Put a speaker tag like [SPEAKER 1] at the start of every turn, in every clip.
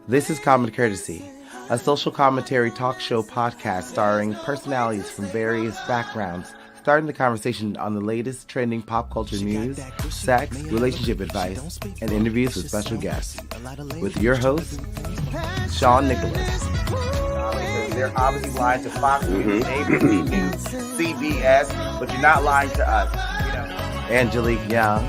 [SPEAKER 1] This is Common Courtesy, a social commentary talk show podcast starring personalities from various backgrounds, starting the conversation on the latest trending pop culture news, sex, relationship advice, and interviews with special guests. With your host, Sean Nicholas. Because they're obviously lying to Fox News, ABC News, CBS, but you're not lying to us. Angelique Young.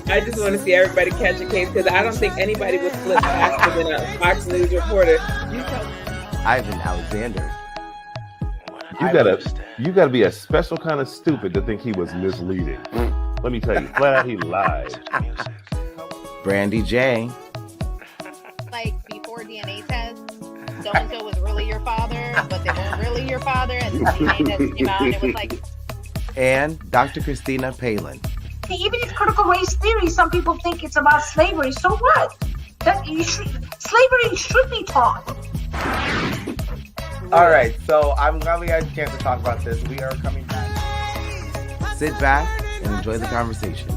[SPEAKER 2] I just want to see everybody catch a case because I don't think anybody would flip faster than a Fox News reporter.
[SPEAKER 1] Ivan Alexander.
[SPEAKER 3] You gotta be a special kind of stupid to think he was misleading. Let me tell you, flat out he lied.
[SPEAKER 1] Brandy J.
[SPEAKER 4] Like before DNA tests, so-and-so was really your father, but they weren't really your father, and the DNA test came out and it was like...
[SPEAKER 1] And Dr. Christina Palin.
[SPEAKER 5] Even in critical race theory, some people think it's about slavery. So what? Slavery should be taught.
[SPEAKER 1] All right, so I'm glad we had a chance to talk about this. We are coming back. Sit back and enjoy the conversation.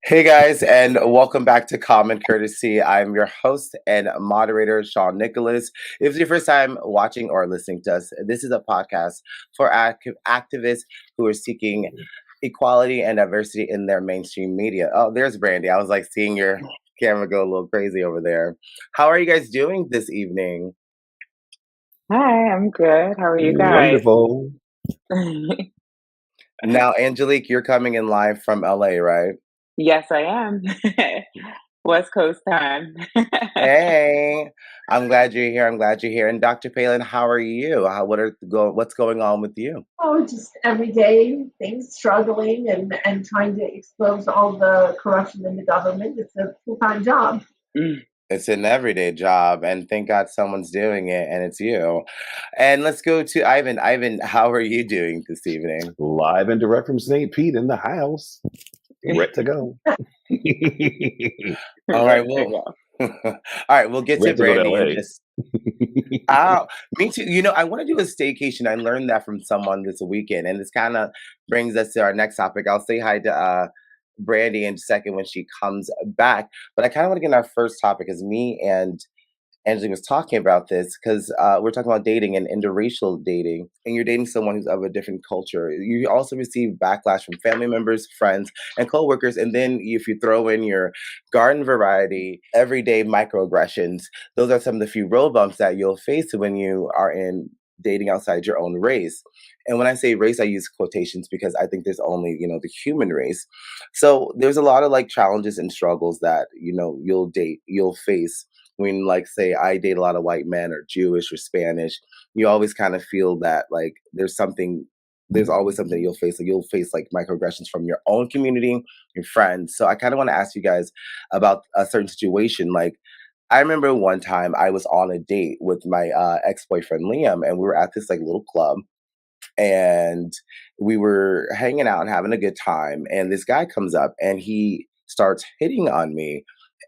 [SPEAKER 1] Hey guys, and welcome back to Common Courtesy. I'm your host and moderator, Sean Nicholas. If it's your first time watching or listening to us, this is a podcast for activists who are seeking equality and diversity in their mainstream media. Oh, there's Brandy. I was like seeing your camera go a little crazy over there. How are you guys doing this evening?
[SPEAKER 2] Hi, I'm good. How are you guys?
[SPEAKER 3] Wonderful.
[SPEAKER 1] Now, Angelique, you're coming in live from LA, right?
[SPEAKER 2] Yes, I am. West Coast time.
[SPEAKER 1] Hey, I'm glad you're here. And Dr. Palin, how are you? What's going on with you?
[SPEAKER 5] Oh, just everyday things, struggling and trying to expose all the corruption in the government. It's a full-time job.
[SPEAKER 1] It's an everyday job, and thank God someone's doing it, and it's you. And let's go to Ivan. Ivan, how are you doing this evening?
[SPEAKER 3] Live and direct from St. Pete in the house. Ready to go.
[SPEAKER 1] All right, we'll get to Brandy in just. Me too. I want to do a staycation. I learned that from someone this weekend, and this kind of brings us to our next topic. I'll say hi to Brandy in a second when she comes back, but I kind of want to get in our first topic because me and Angela was talking about this because we're talking about dating and interracial dating, and you're dating someone who's of a different culture. You also receive backlash from family members, friends, and coworkers. And then if you throw in your garden variety, everyday microaggressions, those are some of the few road bumps that you'll face when you are in dating outside your own race. And when I say race, I use quotations because I think there's only, the human race. So there's a lot of challenges and struggles that, you'll face. When, say, I date a lot of white men or Jewish or Spanish, you always kind of feel that, there's always something you'll face. You'll face, microaggressions from your own community, your friends. So I kind of want to ask you guys about a certain situation. I remember one time I was on a date with my ex-boyfriend, Liam, and we were at this, little club. And we were hanging out and having a good time. And this guy comes up and he starts hitting on me.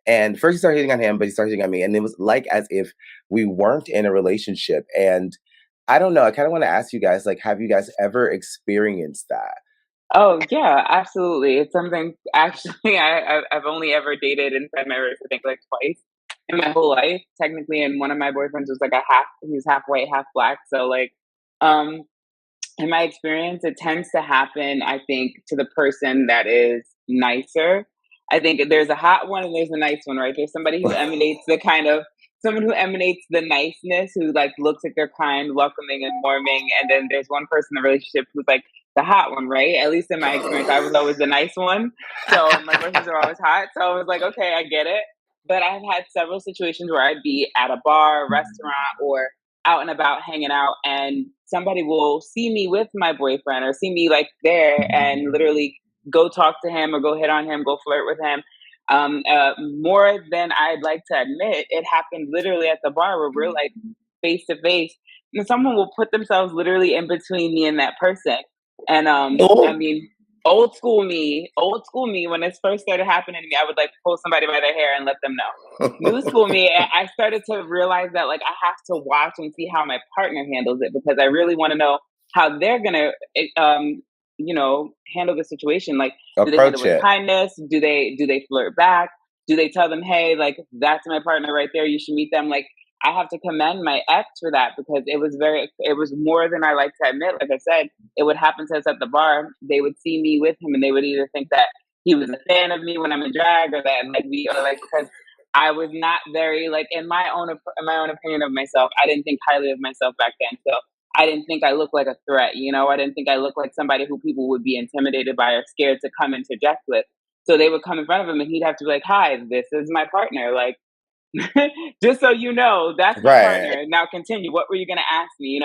[SPEAKER 1] And first he started hitting on him, but he started hitting on me. And it was as if we weren't in a relationship. And I don't know, I kind of want to ask you guys, have you guys ever experienced that?
[SPEAKER 2] Oh, yeah, absolutely. It's something, actually, I've only ever dated inside my race, I think, twice in my whole life, technically. And one of my boyfriends was he was half white, half black. So, in my experience, it tends to happen, I think, to the person that is nicer. I think there's a hot one and there's a nice one, right? There's somebody who emanates someone who emanates the niceness, who looks like they're kind, welcoming, and warming. And then there's one person in the relationship who's the hot one, right? At least in my experience, I was always the nice one. So my boyfriends are always hot. So I was like, okay, I get it. But I've had several situations where I'd be at a bar, restaurant, or out and about hanging out, and somebody will see me with my boyfriend or see me there and literally go talk to him or go hit on him, go flirt with him. More than I'd like to admit, it happened literally at the bar where we're face to face, and someone will put themselves literally in between me and that person. And I mean, old school me, when this first started happening to me, I would like pull somebody by their hair and let them know. New school me, I started to realize that like I have to watch and see how my partner handles it, because I really want to know how they're gonna handle the situation. Like, do they handle
[SPEAKER 1] Approach
[SPEAKER 2] it with
[SPEAKER 1] it.
[SPEAKER 2] kindness? Do they flirt back? Do they tell them, hey, like, that's my partner right there, you should meet them? Like, I have to commend my ex for that, because it was more than I like to admit. Like I said, it would happen to us at the bar. They would see me with him and they would either think that he was a fan of me when I'm in drag, or that because I was not very, like, in my own opinion of myself, I didn't think highly of myself back then. So I didn't think I looked like a threat, I didn't think I looked like somebody who people would be intimidated by or scared to come interject with. So they would come in front of him and he'd have to be like, hi, this is my partner. Like, just so you know, that's my partner. Now continue. What were you going to ask me,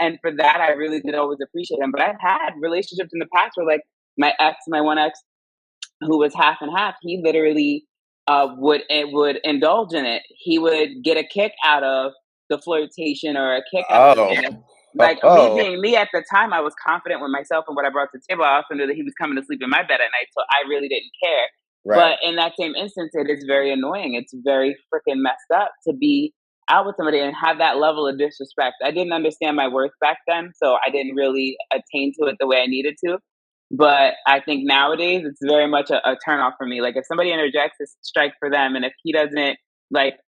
[SPEAKER 2] And for that, I really did always appreciate him. But I've had relationships in the past where, like, my one ex, who was half and half, he literally would indulge in it. He would get a kick out of the flirtation, or a kick out of the like, me being me at the time. I was confident with myself and what I brought to the table. I also knew that he was coming to sleep in my bed at night, so I really didn't care. Right. But in that same instance, it is very annoying. It's very freaking messed up to be out with somebody and have that level of disrespect. I didn't understand my worth back then, so I didn't really attain to it the way I needed to. But I think nowadays it's very much a turnoff for me. Like, if somebody interjects, it's a strike for them, and if he doesn't like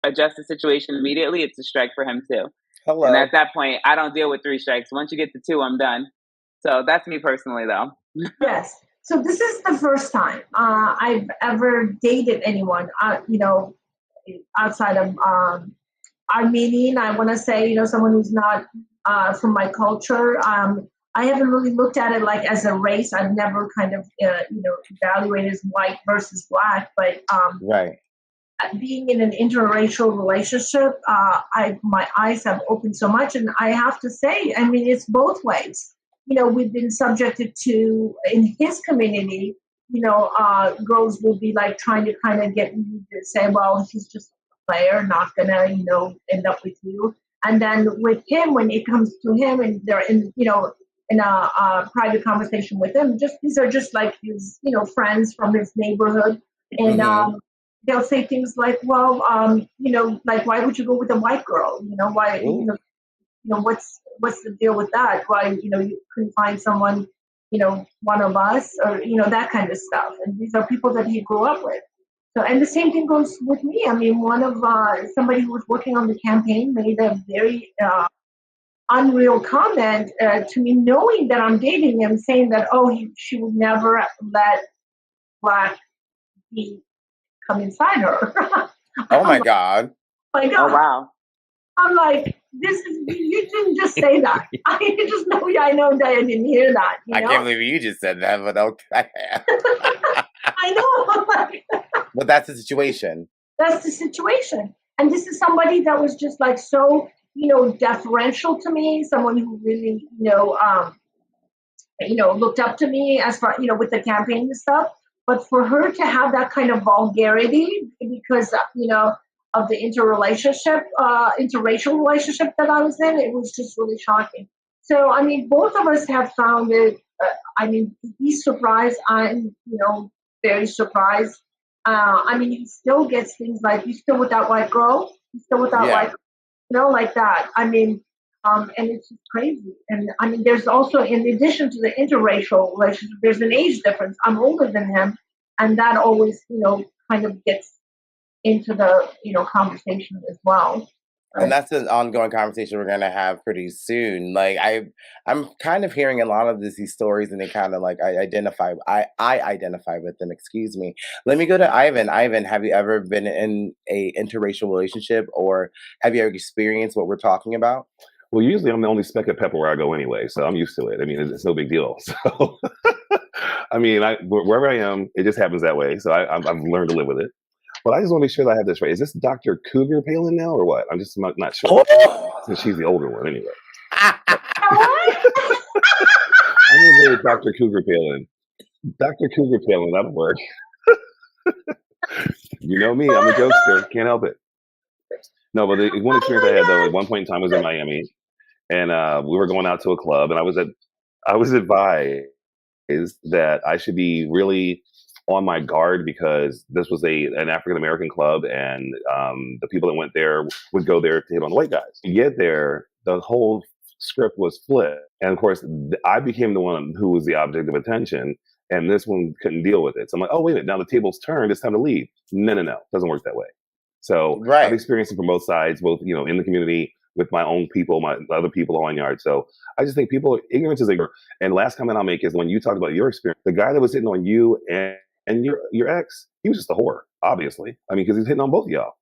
[SPEAKER 2] adjust the situation immediately, it's a strike for him too. Hello. And at that point, I don't deal with 3 strikes. Once you get to 2, I'm done. So that's me personally, though.
[SPEAKER 5] Yes. So this is the first time I've ever dated anyone, outside of Armenian. I want to say, someone who's not from my culture. I haven't really looked at it like as a race. I've never kind of, evaluated as white versus black. But right. Being in an interracial relationship, my eyes have opened so much, and I have to say, I mean, it's both ways. We've been subjected to, in his community, girls will be like trying to kind of get you to say, well, he's just a player, not gonna, end up with you. And then with him, when it comes to him, and they're in, in a private conversation with him, these are just like his, friends from his neighborhood, and they'll say things like, well, like, why would you go with a white girl? Why, what's the deal with that? Why, you couldn't find someone, one of us, or, that kind of stuff. And these are people that he grew up with. So, and the same thing goes with me. I mean, one of somebody who was working on the campaign made a very unreal comment to me, knowing that I'm dating him, saying that, she would never let black be come inside her.
[SPEAKER 1] Oh my God.
[SPEAKER 5] My God.
[SPEAKER 2] Oh wow.
[SPEAKER 5] I'm like, you didn't just say that. I know that I didn't hear that.
[SPEAKER 1] I can't believe you just said that, but okay.
[SPEAKER 5] I know.
[SPEAKER 1] But that's the situation.
[SPEAKER 5] That's the situation. And this is somebody that was just like so, deferential to me, someone who really, looked up to me as far, with the campaign and stuff. But for her to have that kind of vulgarity because, of the interracial relationship that I was in, it was just really shocking. So, I mean, both of us have found it, he's surprised. I'm, very surprised. I mean, he still gets things like, you still with that white girl? You still with that white girl? Like that. I mean, and it's just crazy. And I mean, there's also, in addition to the interracial relationship, there's an age difference. I'm older than him. And that always, kind of gets into the, conversation as well. Right?
[SPEAKER 1] And that's an ongoing conversation we're going to have pretty soon. Like, I'm kind of hearing a lot of these stories, and they kind of like, I identify with them, excuse me. Let me go to Ivan. Ivan, have you ever been in a interracial relationship, or have you ever experienced what we're talking about?
[SPEAKER 3] Well, usually I'm the only speck of pepper where I go anyway, so I'm used to it. I mean, it's no big deal. So, I mean, wherever I am, it just happens that way. So I've learned to live with it. But I just want to make sure that I have this right. Is this Dr. Cougar Palin now, or what? I'm just not sure. Since she's the older one, anyway. I'm going to go with Dr. Cougar Palin. Dr. Cougar Palin, that'll work. You know me, I'm a jokester. Can't help it. No, but the one experience I had, though, at one point in time was in Miami. And we were going out to a club, and I was advised is that I should be really on my guard because this was an African American club, and the people that went there would go there to hit on the white guys. To get there, the whole script was flipped, and of course, I became the one who was the object of attention, and this one couldn't deal with it. So I'm like, oh wait a minute, now the table's turned. It's time to leave. No, doesn't work that way. So I've experienced it from both sides, both in the community with my own people, my other people on yard. So I just think ignorance is ignorant. And last comment I'll make is when you talked about your experience, the guy that was hitting on you and your ex, he was just a whore, obviously. I mean, because he's hitting on both of y'all.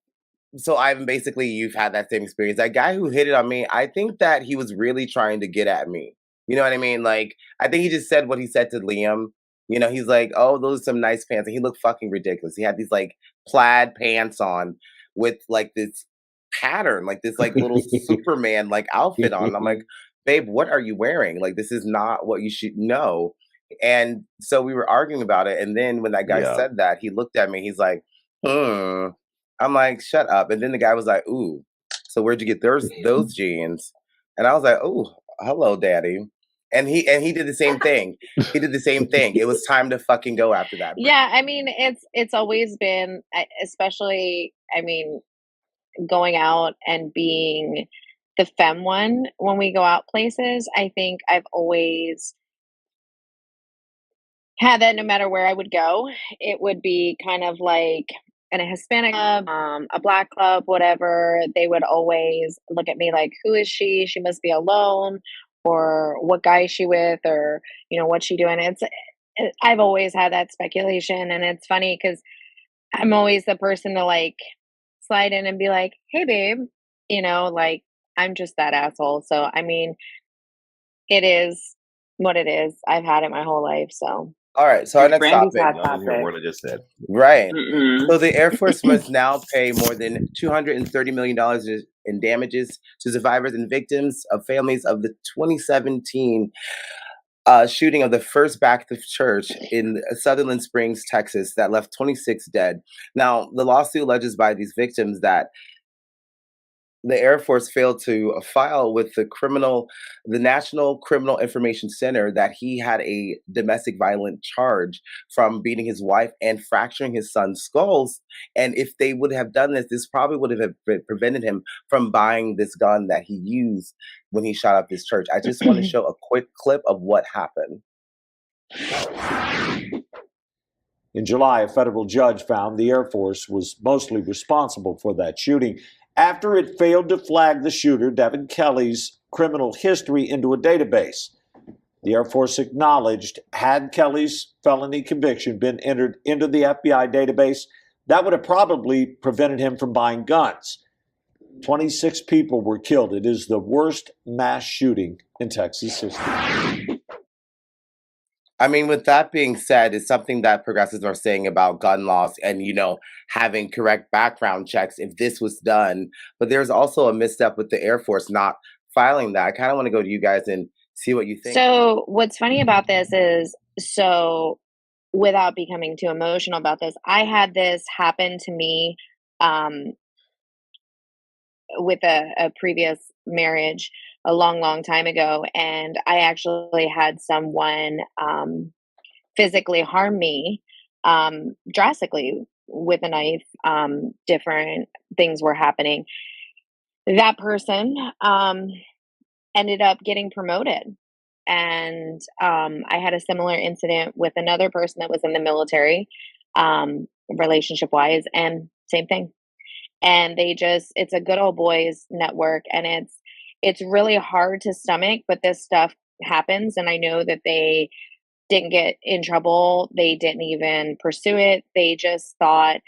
[SPEAKER 1] So Ivan, basically, you've had that same experience. That guy who hit it on me, I think that he was really trying to get at me. You know what I mean? Like, I think he just said what he said to Liam. He's like, "Oh, those are some nice pants," and he looked fucking ridiculous. He had these like plaid pants on with like this pattern, like this like little Superman like outfit on. And I'm like, babe, what are you wearing? Like, this is not what you should know. And so we were arguing about it. And then when that guy said that, he looked at me. He's like, I'm like, shut up. And then the guy was like, ooh, so where'd you get those jeans? And I was like, oh, hello, daddy. And he did the same thing. He did the same thing. It was time to fucking go after that.
[SPEAKER 4] Yeah, I mean, it's always been, especially, I mean, going out and being the femme one when we go out places. I think I've always had that no matter where I would go. It would be kind of like in a Hispanic club, a Black club, whatever. They would always look at me like, who is she? She must be alone. Or what guy is she with? Or, what's she doing? I've always had that speculation. And it's funny because I'm always the person to like slide in and be like, hey, babe, like I'm just that asshole. So, I mean, it is what it is. I've had it my whole life. So.
[SPEAKER 1] All right, so our next topic.
[SPEAKER 3] What I just said.
[SPEAKER 1] Right. So the Air Force must now pay more than $230 million in damages to survivors and victims of families of the 2017 shooting of the First Baptist Church in Sutherland Springs, Texas, that left 26 dead. Now, the lawsuit alleges by these victims that the Air Force failed to file with the National Criminal Information Center that he had a domestic violence charge from beating his wife and fracturing his son's skulls. And if they would have done this, this probably would have prevented him from buying this gun that he used when he shot up this church. I just want to show a quick clip of what happened.
[SPEAKER 6] In July, a federal judge found the Air Force was mostly responsible for that shooting after it failed to flag the shooter, Devin Kelly's criminal history into a database. The Air Force acknowledged had Kelly's felony conviction been entered into the FBI database, that would have probably prevented him from buying guns. 26 people were killed. It is the worst mass shooting in Texas history.
[SPEAKER 1] I mean, with that being said, it's something that progressives are saying about gun laws and, having correct background checks if this was done. But there's also a misstep with the Air Force not filing that. I kind of want to go to you guys and see what you think.
[SPEAKER 4] So what's funny about this is, without becoming too emotional about this, I had this happen to me with a previous marriage a long time ago, and I actually had someone physically harm me drastically with a knife. Different things were happening. That person ended up getting promoted, and I had a similar incident with another person that was in the military, relationship wise, and same thing. And it's a good old boys network, and it's really hard to stomach, but this stuff happens. And I know that they didn't get in trouble. They didn't even pursue it. They just thought,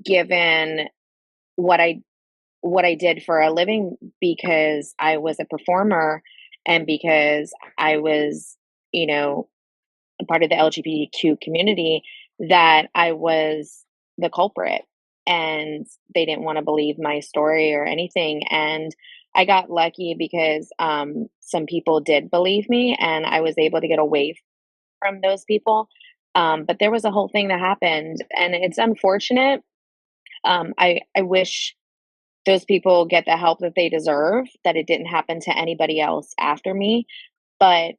[SPEAKER 4] given what I did for a living, because I was a performer and because I was, a part of the LGBTQ community, that I was the culprit. And they didn't want to believe my story or anything. And I got lucky because some people did believe me, and I was able to get away from those people. But there was a whole thing that happened, and it's unfortunate. I wish those people get the help that they deserve, that it didn't happen to anybody else after me. But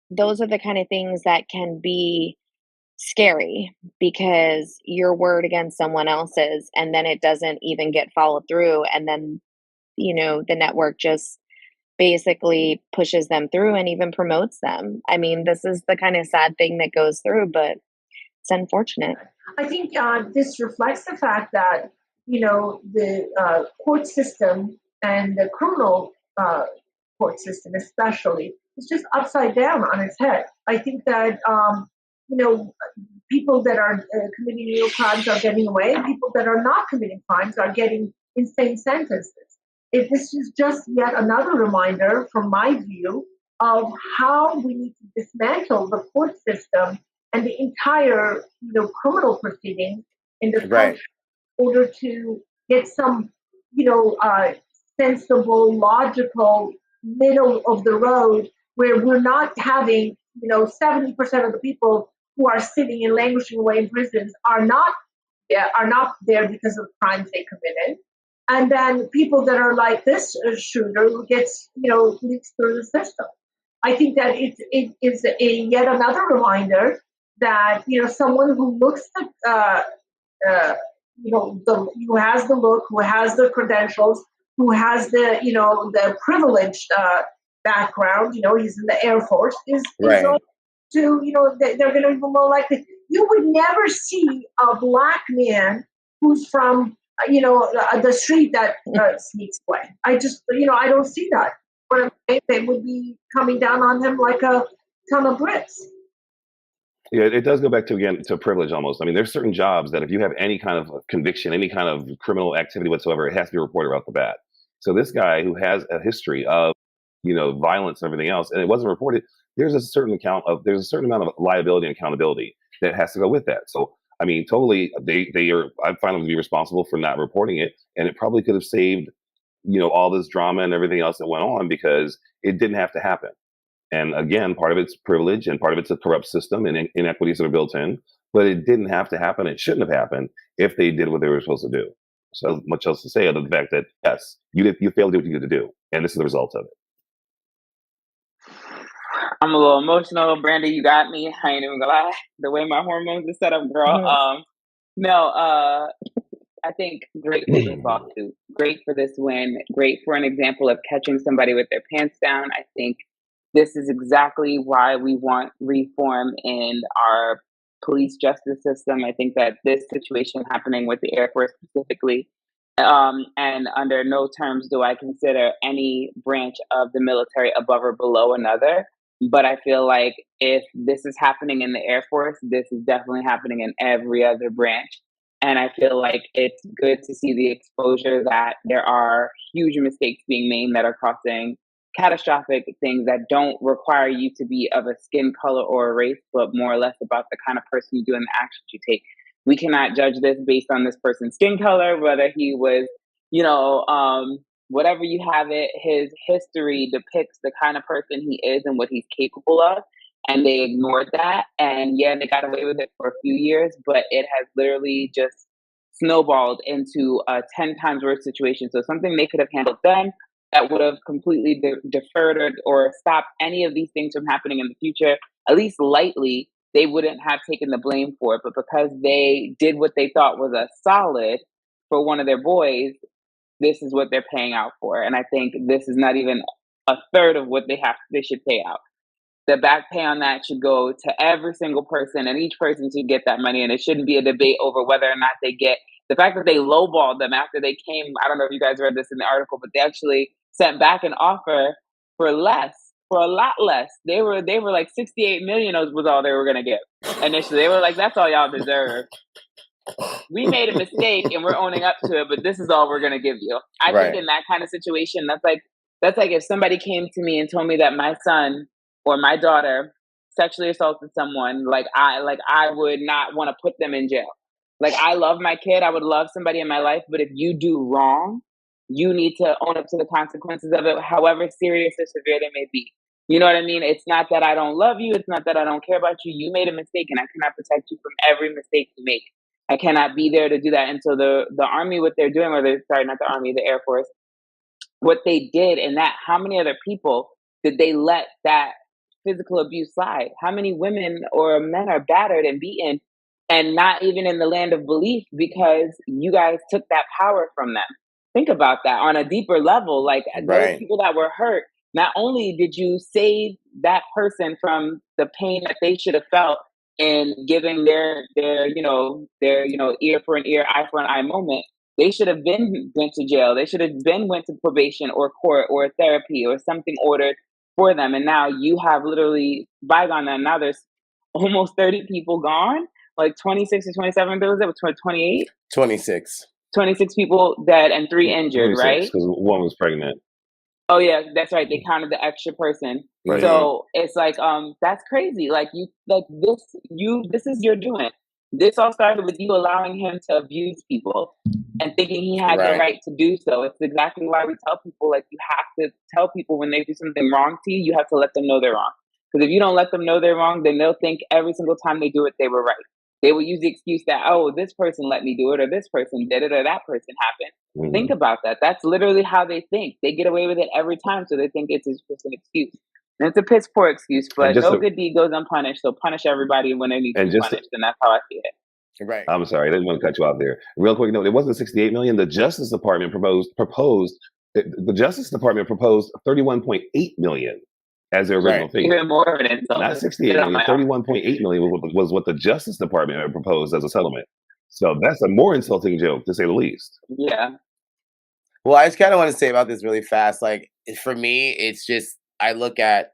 [SPEAKER 4] those are the kind of things that can be scary because your word against someone else's, and then it doesn't even get followed through. And then, the network just basically pushes them through and even promotes them. I mean, this is the kind of sad thing that goes through, but it's unfortunate.
[SPEAKER 5] I think this reflects the fact that, the court system and the criminal court system especially is just upside down on its head. I think that, people that are committing real crimes are getting away. People that are not committing crimes are getting insane sentences. This is just yet another reminder, from my view, of how we need to dismantle the court system and the entire, criminal proceedings in this country in order to get some, sensible, logical, middle of the road where we're not having, 70% of the people who are sitting and languishing away in prisons are not there because of crimes they committed. And then people that are like this shooter who gets, leaks through the system. I think that it is yet another reminder that, someone who looks who has the look, who has the credentials, who has the privileged background, he's in the Air Force, is to, they're going to be more likely. You would never see a Black man who's from, the street that sneaks away. I just, I don't see that. But they would be coming down on him like a ton of bricks.
[SPEAKER 3] Yeah, it does go back to privilege almost. I mean, there's certain jobs that if you have any kind of conviction, any kind of criminal activity whatsoever, it has to be reported right off the bat. So this guy who has a history of, violence and everything else, and it wasn't reported, there's a certain amount of liability and accountability that has to go with that. So, I mean, totally, I find them to be responsible for not reporting it, and it probably could have saved, all this drama and everything else that went on because it didn't have to happen. And again, part of it's privilege and part of it's a corrupt system and inequities that are built in, but it didn't have to happen. It shouldn't have happened if they did what they were supposed to do. So much else to say other than the fact that, yes, you failed to do what you needed to do. And this is the result of it.
[SPEAKER 2] I'm a little emotional. Brandy, you got me. I ain't even gonna lie. The way my hormones are set up, girl. I think great for this lawsuit. Great for this win. Great for an example of catching somebody with their pants down. I think this is exactly why we want reform in our police justice system. I think that this situation happening with the Air Force specifically, and under no terms do I consider any branch of the military above or below another. But I feel like if this is happening in the Air Force, this is definitely happening in every other branch. And I feel like it's good to see the exposure that there are huge mistakes being made that are causing catastrophic things that don't require you to be of a skin color or a race, but more or less about the kind of person you do and the actions you take. We cannot judge this based on this person's skin color, whether he was, whatever you have it, his history depicts the kind of person he is and what he's capable of. And they ignored that. And yeah, they got away with it for a few years, but it has literally just snowballed into a 10 times worse situation. So something they could have handled then that would have completely deferred or stopped any of these things from happening in the future, at least lightly, they wouldn't have taken the blame for it. But because they did what they thought was a solid for one of their boys, this is what they're paying out for. And I think this is not even a third of what they should pay out. The back pay on that should go to every single person, and each person should get that money. And it shouldn't be a debate over whether or not they get the fact that they lowballed them after they came. I don't know if you guys read this in the article, but they actually sent back an offer for a lot less. They were like 68 million was all they were going to get initially. They were like, that's all y'all deserve. We made a mistake and we're owning up to it, but this is all we're going to give you. I think in that kind of situation, that's like if somebody came to me and told me that my son or my daughter sexually assaulted someone, I would not want to put them in jail. Like, I love my kid. I would love somebody in my life, but if you do wrong, you need to own up to the consequences of it, however serious or severe they may be. You know what I mean? It's not that I don't love you. It's not that I don't care about you. You made a mistake and I cannot protect you from every mistake you make. I cannot be there to do that. And so the Army, what they're doing, not the Army, the Air Force, what they did and that, how many other people did they let that physical abuse slide? How many women or men are battered and beaten and not even in the land of belief because you guys took that power from them? Think about that on a deeper level. Like those
[SPEAKER 1] Right.
[SPEAKER 2] people that were hurt, not only did you save that person from the pain that they should have felt in giving their ear for an ear, eye for an eye moment, they should have been went to jail. They should have been went to probation or court or therapy or something ordered for them. And now you have literally bygone them. Now there's almost 30 people gone, like 26 or 27. There was it 28.
[SPEAKER 1] 26.
[SPEAKER 2] 26 people dead and 3 injured, right?
[SPEAKER 3] Because one was pregnant.
[SPEAKER 2] Oh yeah, that's right. They counted the extra person.
[SPEAKER 3] Right.
[SPEAKER 2] So it's like, that's crazy. Like this is your doing. This all started with you allowing him to abuse people and thinking he had the right to do so. It's exactly why we tell people, like, you have to tell people when they do something wrong to you, you have to let them know they're wrong. Because if you don't let them know they're wrong, then they'll think every single time they do it, they were right. They will use the excuse that, oh, this person let me do it, or this person did it, or that person happened. Mm-hmm. Think about that. That's literally how they think. They get away with it every time, so they think it's just an excuse. And it's a piss poor excuse, but no good deed goes unpunished, so punish everybody when they need to be punished, and that's how I see it.
[SPEAKER 1] Right.
[SPEAKER 3] I'm sorry, I didn't want to cut you off there. Real quick note, it wasn't 68 million. The Justice Department proposed the Justice Department proposed 31.8 million as their original figure.
[SPEAKER 2] Even more of an insult.
[SPEAKER 3] Not 68 million, 31.8 million was what the Justice Department had proposed as a settlement. So that's a more insulting joke, to say the least.
[SPEAKER 2] Yeah.
[SPEAKER 1] Well, I just kind of want to say about this really fast. Like, for me, it's just, I look at,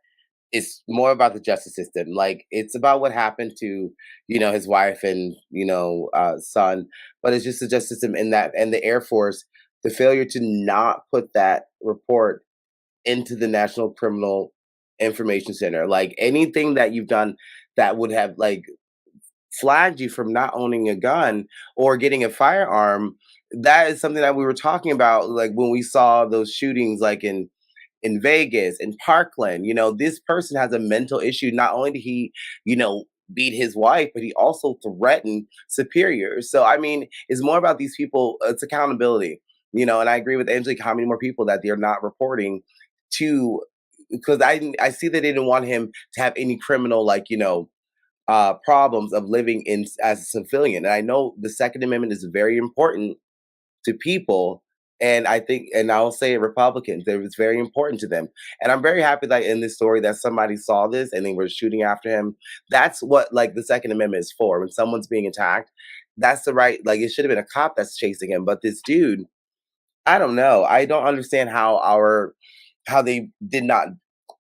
[SPEAKER 1] it's more about the justice system. Like, it's about what happened to, his wife and, son, but it's just the justice system in that, and the Air Force, the failure to not put that report into the National Criminal Information Center. Like, anything that you've done that would have, like, flagged you from not owning a gun or getting a firearm, that is something that we were talking about, like, when we saw those shootings, like in Vegas, in Parkland. This person has a mental issue. Not only did he, beat his wife, but he also threatened superiors. So, I mean, it's more about these people. It's accountability, and I agree with Angelique, how many more people that they're not reporting to, because I see that they didn't want him to have any criminal, like, problems of living as a civilian. And I know the Second Amendment is very important to people. And I think, and I'll say Republicans, it was very important to them. And I'm very happy that in this story that somebody saw this and they were shooting after him. That's what, like, the Second Amendment is for. When someone's being attacked, that's the right, like, it should have been a cop that's chasing him. But this dude, I don't know. I don't understand how they did not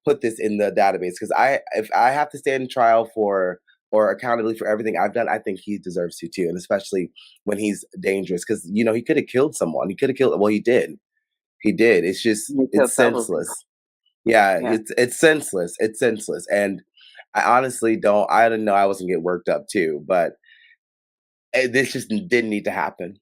[SPEAKER 1] put this in the database. Because if I have to stand in trial for, or accountability for everything I've done, I think he deserves to too. And especially when he's dangerous, because, he could have killed someone. He did. He did. It's just, it's senseless. Yeah. It's senseless. It's senseless. And I honestly I didn't know I wasn't get worked up too, but this just didn't need to happen.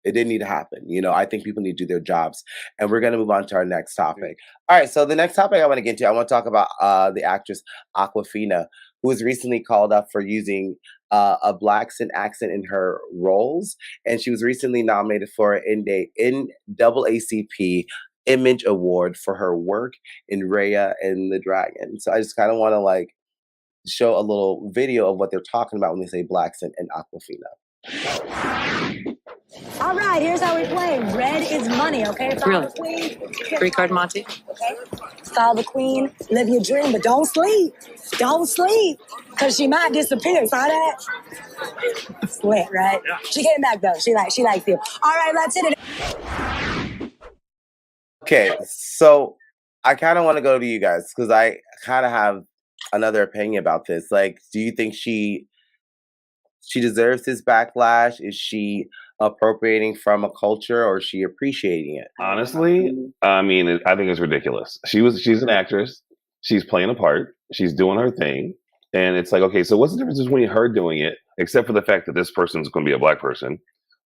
[SPEAKER 1] It didn't need to happen. I think people need to do their jobs. And we're going to move on to our next topic. All right. So the next topic I want to get to, I want to talk about the actress Awkwafina, who was recently called up for using a Blaccent accent in her roles. And she was recently nominated for an NAACP Image Award for her work in Raya and the Dragon. So I just kind of want to, show a little video of what they're talking about when they say Blaccent and Awkwafina.
[SPEAKER 7] All right, here's how we play. Red is money, okay? Follow the queen.
[SPEAKER 8] 3-card Monty.
[SPEAKER 7] Okay? Follow the queen, live your dream, but don't sleep. Don't sleep, because she might disappear. Saw that? Sweat, right? Yeah. She came back, though. She likes you. All right, let's hit it.
[SPEAKER 1] Okay, so I kind of want to go to you guys, because I kind of have another opinion about this. Like, do you think she deserves this backlash? Is she appropriating from a culture, or is she appreciating it?
[SPEAKER 3] Honestly, I mean, I think it's ridiculous. She's an actress. She's playing a part. She's doing her thing. And it's like, okay, so what's the difference between her doing it, except for the fact that this person's going to be a black person?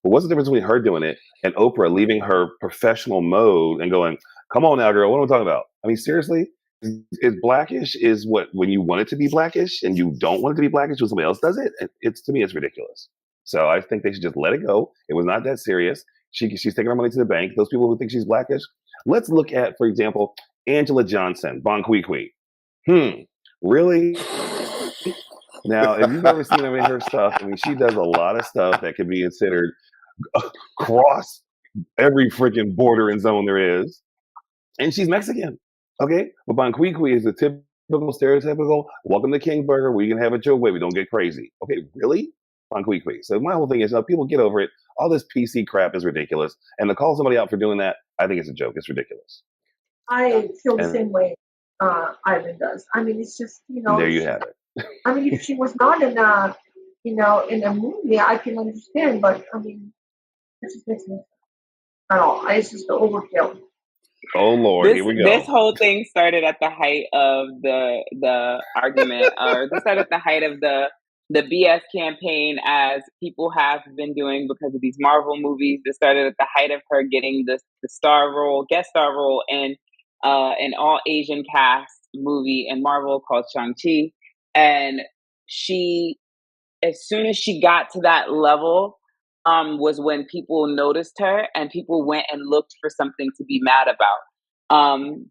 [SPEAKER 3] But what's the difference between her doing it and Oprah leaving her professional mode and going, come on now, girl, what am I talking about? I mean, seriously? Is blackish is what, when you want it to be blackish and you don't want it to be blackish when somebody else does it? It's, to me, it's ridiculous. So I think they should just let it go. It was not that serious. She's taking her money to the bank. Those people who think she's blackish. Let's look at, for example, Angela Johnson, Bon Qui Qui. Really? Now, if you've ever seen her stuff, I mean, she does a lot of stuff that can be considered cross every freaking border and zone there is. And she's Mexican. Okay? But Banquiqui is a typical, stereotypical, welcome to King Burger, we can have it your way, we don't get crazy. Okay, really? Banquiqui. So my whole thing is, people get over it. All this PC crap is ridiculous. And to call somebody out for doing that, I think it's a joke. It's ridiculous.
[SPEAKER 5] I feel the same way Ivan does. I mean, it's just,
[SPEAKER 3] there you have it.
[SPEAKER 5] I mean, if she was not in a, in a movie, I can understand. But I mean, it just makes no sense at all. It's just the overkill.
[SPEAKER 3] Oh Lord, here we go.
[SPEAKER 2] This whole thing started at the height of the argument, or this started at the height of the BS campaign, as people have been doing because of these Marvel movies. This started at the height of her getting the guest star role in an all Asian cast movie in Marvel called Shang-Chi, and she, as soon as she got to that level, was when people noticed her and people went and looked for something to be mad about.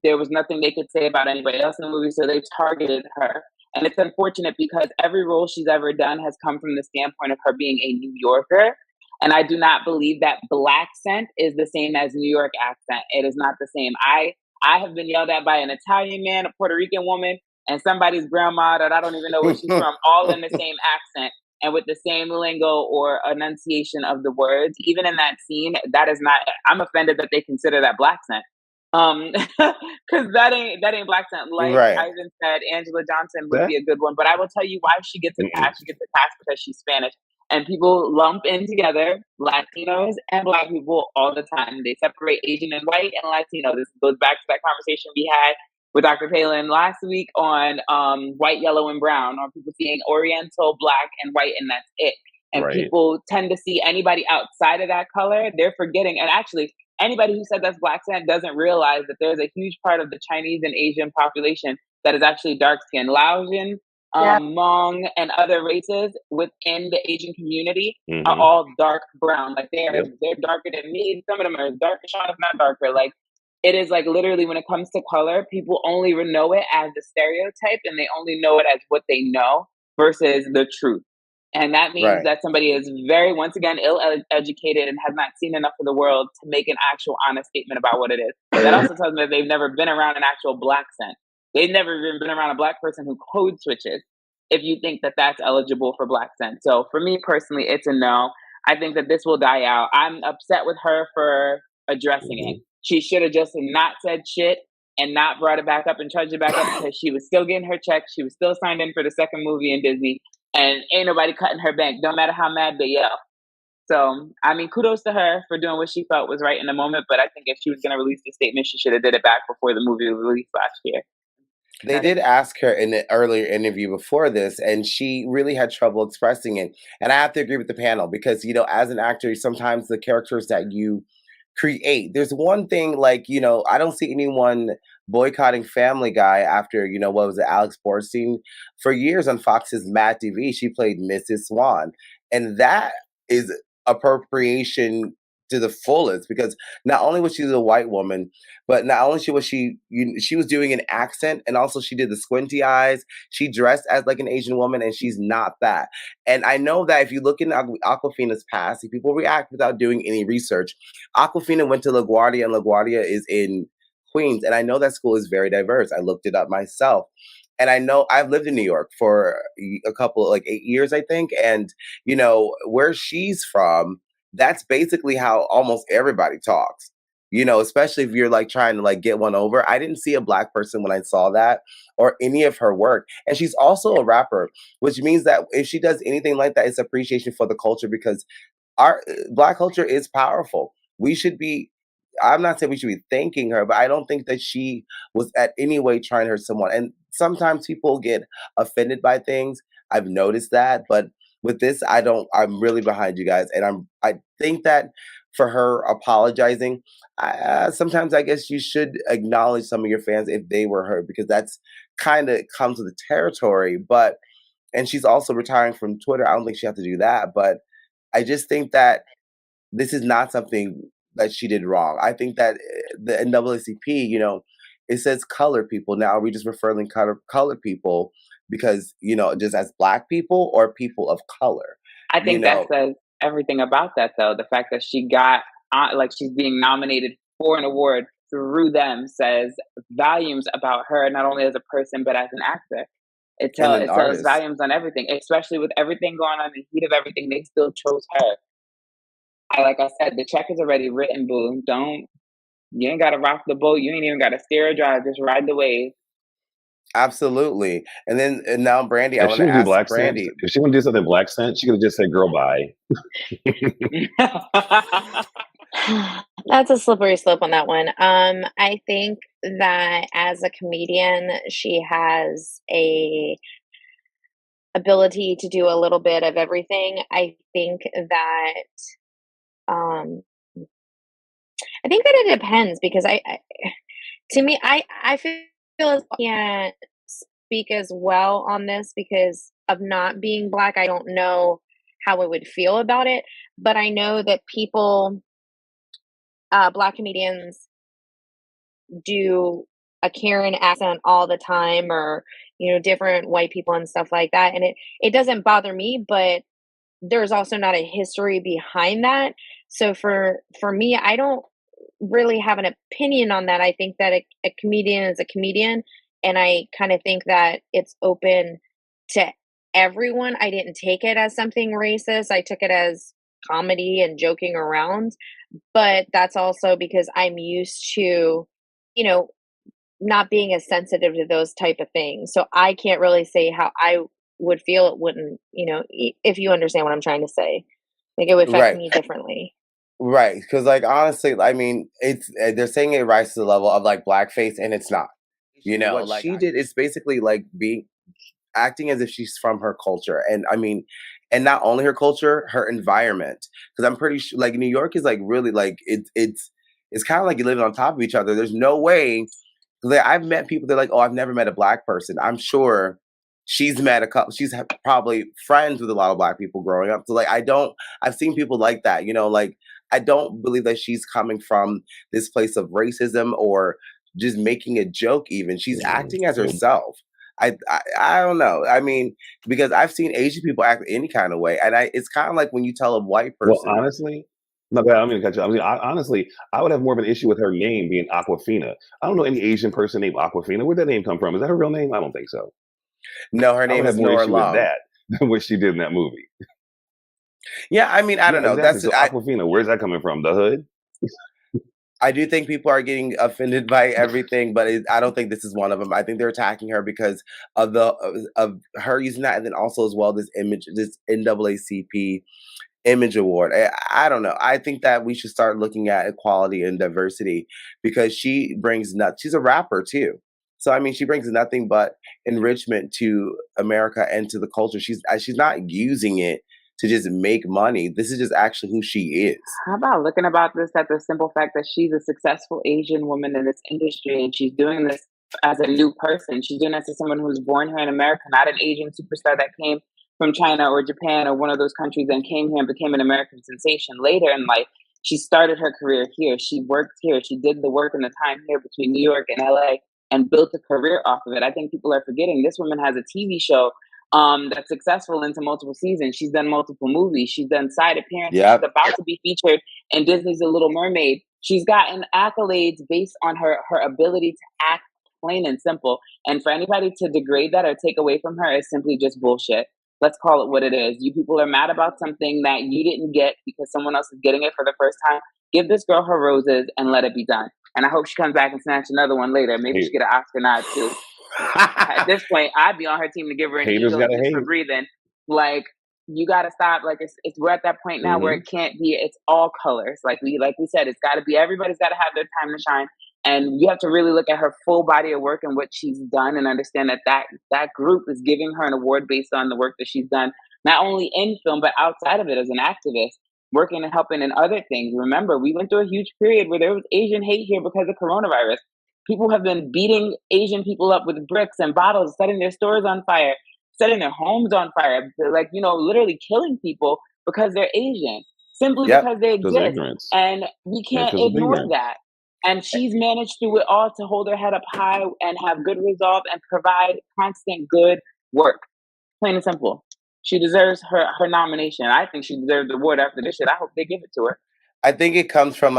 [SPEAKER 2] There was nothing they could say about anybody else in the movie, so they targeted her. And it's unfortunate because every role she's ever done has come from the standpoint of her being a New Yorker. And I do not believe that Blaccent is the same as New York accent. It is not the same. I have been yelled at by an Italian man, a Puerto Rican woman, and somebody's grandma that I don't even know where she's from, all in the same accent and with the same lingo or enunciation of the words. Even in that scene, that is not, I'm offended that they consider that Blaccent. Because that ain't Blaccent. Like Ivan said, Angela Johnson would be a good one, but I will tell you why she gets a pass. She gets a pass because she's Spanish, and people lump in together Latinos and Black people all the time. They separate Asian and white and Latino. This goes back to that conversation we had with Dr. Palin last week on white, yellow, and brown, or people seeing Oriental, Black, and white, and that's it. And people tend to see anybody outside of that color, they're forgetting. And actually, anybody who said that's Blaccent doesn't realize that there's a huge part of the Chinese and Asian population that is actually dark skinned. Laotian, Hmong, and other races within the Asian community are all dark brown. Like they're darker than me. Some of them are as dark as Sean, if not darker. Like it is like literally when it comes to color, people only know it as the stereotype, and they only know it as what they know versus the truth. And that means that somebody is very, once again, ill-educated and has not seen enough of the world to make an actual honest statement about what it is. That also tells me that they've never been around an actual Blaccent. They've never even been around a Black person who code switches, if you think that that's eligible for Blaccent. So for me personally, it's a no. I think that this will die out. I'm upset with her for addressing it. She should have just not said shit and not brought it back up and charged it back up, because she was still getting her check. She was still signed in for the second movie in Disney. And ain't nobody cutting her bank, no matter how mad they yell. So, I mean, kudos to her for doing what she felt was right in the moment. But I think if she was going to release the statement, she should have did it back before the movie was released last year.
[SPEAKER 1] They did ask her in the earlier interview before this, and she really had trouble expressing it. And I have to agree with the panel because, as an actor, sometimes the characters that you create, there's one thing like, I don't see anyone boycotting Family Guy after, what was it, Alex Borstein? For years on Fox's Mad TV, she played Mrs. Swan. And that is appropriation to the fullest, because not only was she a white woman, but not only was she was doing an accent, and also she did the squinty eyes. She dressed as like an Asian woman, and she's not that. And I know that if you look in Awkwafina's past, if people react without doing any research, Awkwafina went to LaGuardia, and LaGuardia is in Queens. And I know that school is very diverse. I looked it up myself. And I know I've lived in New York for a couple, like 8 years, I think. And, where she's from, that's basically how almost everybody talks, especially if you're like trying to like get one over. I didn't see a Black person when I saw that or any of her work. And she's also a rapper, which means that if she does anything like that, it's appreciation for the culture, because our Black culture is powerful. I'm not saying we should be thanking her, but I don't think that she was at any way trying to hurt someone. And sometimes people get offended by things. I've noticed that, but with this, I'm really behind you guys. And I think that for her apologizing, sometimes I guess you should acknowledge some of your fans if they were hurt, because that's kind of comes with the territory. And she's also retiring from Twitter. I don't think she has to do that, but I just think that this is not something that she did wrong. I think that the NAACP, it says colored people. Now, are we just referring colored people because, just as Black people or people of color?
[SPEAKER 2] I think that says everything about that, though. The fact that she got, she's being nominated for an award through them says volumes about her, not only as a person, but as an actor. It tells volumes on everything, especially with everything going on, the heat of everything, they still chose her. Like I said, the check is already written, boo. You ain't got to rock the boat. You ain't even got to steer or drive. Just ride the wave.
[SPEAKER 1] Absolutely. And now, Brandy, I want to ask Brandy.
[SPEAKER 3] If she want to do something Blaccent, she could have just said, girl, bye.
[SPEAKER 4] That's a slippery slope on that one. I think that as a comedian, she has a ability to do a little bit of everything. I think that it depends, because to me, I feel as I can't speak as well on this because of not being Black. I don't know how I would feel about it, but I know that people, Black comedians, do a Karen accent all the time, or different white people and stuff like that, and it doesn't bother me, but there's also not a history behind that. So for me, I don't really have an opinion on that. I think that a comedian is a comedian, and I kind of think that it's open to everyone. I didn't take it as something racist. I took it as comedy and joking around, but that's also because I'm used to, not being as sensitive to those type of things. So I can't really say how I would feel. It wouldn't, if you understand what I'm trying to say, like it would affect me differently.
[SPEAKER 1] Right, because honestly, I mean, they're saying it rises to the level of blackface, and it's not. What she did is basically acting as if she's from her culture, and I mean, and not only her culture, her environment. Because I'm pretty sure, New York is really it's kind of like you're living on top of each other. There's no way. I've met people. They're like, oh, I've never met a Black person. I'm sure she's met a couple. She's probably friends with a lot of Black people growing up. So I've seen people like that. I don't believe that she's coming from this place of racism or just making a joke. Even she's acting as herself. I don't know. I mean, because I've seen Asian people act any kind of way, and it's kind of like when you tell a white person.
[SPEAKER 3] Well, honestly, no, I'm going to cut you. I mean, honestly, I would have more of an issue with her name being Awkwafina. I don't know any Asian person named Awkwafina. Where'd that name come from? Is that her real name? I don't think so.
[SPEAKER 1] No, her name is Nora Long.
[SPEAKER 3] With that than what she did in that movie.
[SPEAKER 1] Yeah, I mean, I don't know.
[SPEAKER 3] Exactly. That's Awkwafina. Where's that coming from? The hood?
[SPEAKER 1] I do think people are getting offended by everything, but I don't think this is one of them. I think they're attacking her because of of her using that, and then also as well this NAACP Image Award. I don't know. I think that we should start looking at equality and diversity, because she brings she's a rapper too. So I mean, she brings nothing but enrichment to America and to the culture. She's not using it to just make money. This is just actually who she is.
[SPEAKER 2] How about looking about this at the simple fact that she's a successful Asian woman in this industry, and she's doing this as a new person. She's doing this as someone who was born here in America, not an Asian superstar that came from China or Japan or one of those countries and came here and became an American sensation later in life. She started her career here. She worked here. She did the work in the time here between New York and LA and built a career off of it. I think people are forgetting this woman has a TV show that's successful into multiple seasons. She's done multiple movies. She's done side appearances.
[SPEAKER 1] Yep.
[SPEAKER 2] She's about to be featured in Disney's The Little Mermaid. She's gotten accolades based on her ability to act, plain and simple. And for anybody to degrade that or take away from her is simply just bullshit. Let's call it what it is. You people are mad about something that you didn't get because someone else is getting it for the first time. Give this girl her roses and let it be done. And I hope she comes back and snatch another one later. Maybe she get an Oscar nod too. At this point, I'd be on her team to give her an eagle just for breathing. You gotta stop. We're at that point now where it can't be. It's all colors. Like we said, it's got to be. Everybody's got to have their time to shine. And you have to really look at her full body of work and what she's done, and understand that group is giving her an award based on the work that she's done, not only in film but outside of it as an activist, working and helping in other things. Remember, we went through a huge period where there was Asian hate here because of coronavirus. People have been beating Asian people up with bricks and bottles, setting their stores on fire, setting their homes on fire, literally killing people because they're Asian, simply because they exist. And we can't ignore that. And she's managed through it all to hold her head up high and have good resolve and provide constant good work. Plain and simple. She deserves her nomination. I think she deserves the award after this shit. I hope they give it to her.
[SPEAKER 1] I think it comes from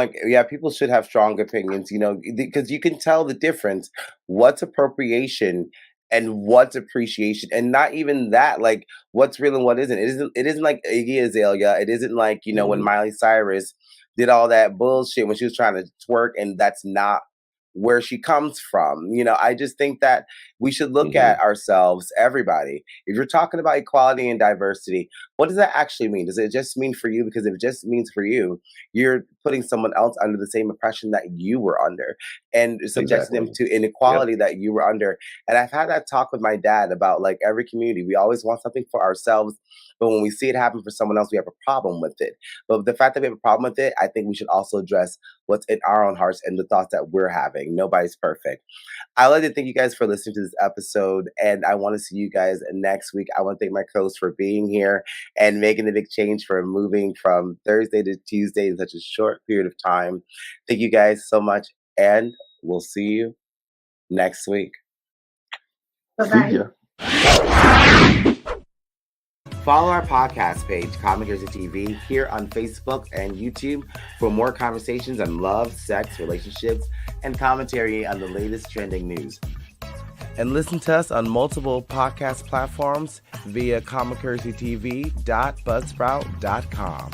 [SPEAKER 1] people should have strong opinions, because you can tell the difference. What's appropriation and what's appreciation, and not even that. Like, what's real and what isn't. It isn't like Iggy Azalea. It isn't like when Miley Cyrus did all that bullshit when she was trying to twerk, and that's not where she comes from. I just think that we should look at ourselves, everybody. If you're talking about equality and diversity, what does that actually mean? Does it just mean for you? Because if it just means for you, you're putting someone else under the same oppression that you were under and subjecting them to inequality that you were under. And I've had that talk with my dad about like every community. We always want something for ourselves, but when we see it happen for someone else, we have a problem with it. But the fact that we have a problem with it, I think we should also address what's in our own hearts and the thoughts that we're having. Nobody's perfect. I'd like to thank you guys for listening to this episode, and I want to see you guys next week. I want to thank my co-host for being here and making a big change for moving from Thursday to Tuesday in such a short period of time. Thank you guys so much, and we'll see you next week.
[SPEAKER 5] Bye-bye.
[SPEAKER 1] Follow our podcast page, Comic Jersey TV, here on Facebook and YouTube for more conversations on love, sex, relationships, and commentary on the latest trending news. And listen to us on multiple podcast platforms via comicjerseytv.buzzsprout.com.